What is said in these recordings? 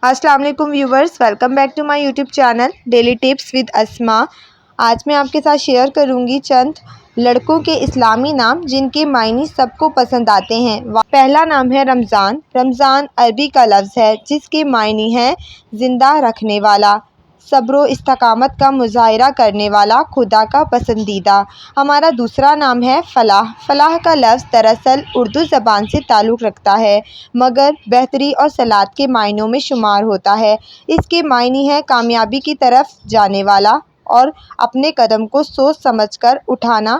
अस्सलाम वालेकुम viewers, welcome back to my YouTube channel daily tips with Asma. आज मैं आपके साथ शेयर करूंगी चंद लड़कों के इस्लामी नाम जिनके मायने सबको पसंद आते हैं। पहला नाम है रमज़ान। रमज़ान अरबी का लफ्ज़ है जिसके मायने हैं ज़िंदा रखने वाला, सब्र इस्तकामत का मुज़ाहिरा करने वाला, खुदा का पसंदीदा। हमारा दूसरा नाम है फ़लाह। फ़लाह का लफ्ज़ दरअसल उर्दू ज़बान से ताल्लुक़ रखता है मगर बेहतरी और सलात के मायनों में शुमार होता है। इसके मायने हैं कामयाबी की तरफ जाने वाला और अपने कदम को सोच समझकर उठाना।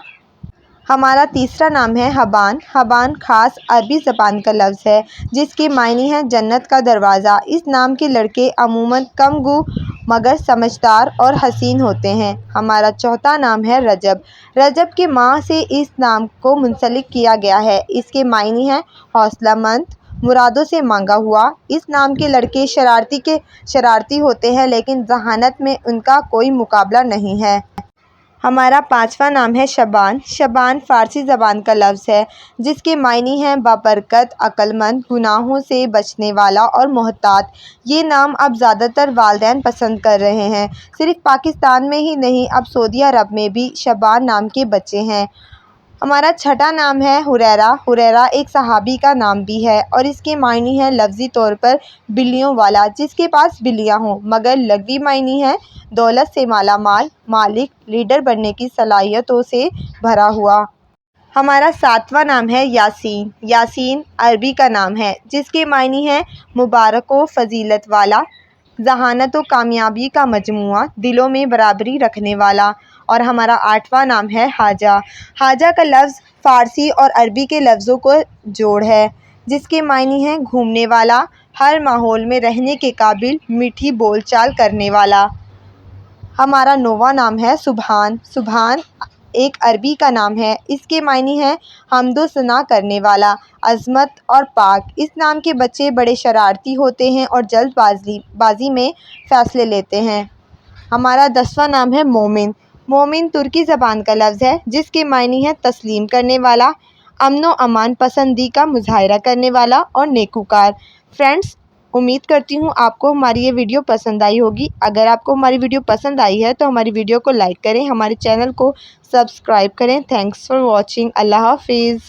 हमारा तीसरा नाम है हबान। हबान ख़ास अरबी ज़बान का लफ्ज़ है जिसके मायने हैं जन्नत का दरवाज़ा। इस नाम के लड़के अमूमन कमगो मगर समझदार और हसीन होते हैं। हमारा चौथा नाम है रजब। रजब के माह से इस नाम को मुंसलिक किया गया है। इसके मायने हैं हौसलामंद, मुरादों से मांगा हुआ। इस नाम के लड़के शरारती होते हैं लेकिन जहानत में उनका कोई मुकाबला नहीं है। हमारा पांचवा नाम है शबान। शबान फ़ारसी ज़बान का लफ्ज़ है जिसके मायने हैं बाबरकत, अक्लमंद, गुनाहों से बचने वाला और मोहतात। ये नाम अब ज़्यादातर वालिदैन पसंद कर रहे हैं। सिर्फ पाकिस्तान में ही नहीं, अब सऊदी अरब में भी शबान नाम के बच्चे हैं। हमारा छठा नाम है हुरैरा। हुरैरा एक सहाबी का नाम भी है और इसके मायने हैं लफ्ज़ी तौर पर बिल्लियों वाला, जिसके पास बिल्लियां हों, मगर लगवी मायने हैं दौलत से माला माल, मालिक, लीडर बनने की सलाहियतों से भरा हुआ। हमारा सातवां नाम है यासीन। यासीन अरबी का नाम है जिसके मायने हैं मुबारक व फजीलत वाला, जहानत व कामयाबी का मजमुआ, दिलों में बराबरी रखने वाला। और हमारा आठवां नाम है हाजा। हाजा का लफ्ज़ फ़ारसी और अरबी के लफ्ज़ों को जोड़ है जिसके मायने हैं घूमने वाला, हर माहौल में रहने के काबिल, मीठी बोलचाल करने वाला। हमारा नौवां नाम है सुबहान। सुबहान एक अरबी का नाम है। इसके मायने हैं हम्दो सना करने वाला, अज़मत और पाक। इस नाम के बच्चे बड़े शरारती होते हैं और जल्दबाजी में फ़ैसले लेते हैं। हमारा 10वां नाम है मोमिन। मोमिन तुर्की ज़बान का लफ्ज़ है जिसके मायने हैं तस्लीम करने वाला, अमन व अमान पसंदी का मुज़ाहिरा करने वाला और नेकूकार। फ्रेंड्स, उम्मीद करती हूँ आपको हमारी ये वीडियो पसंद आई होगी। अगर आपको हमारी वीडियो पसंद आई है तो हमारी वीडियो को लाइक करें, हमारे चैनल को सब्सक्राइब करें। Thanks for watching. अल्लाह हाफिज़।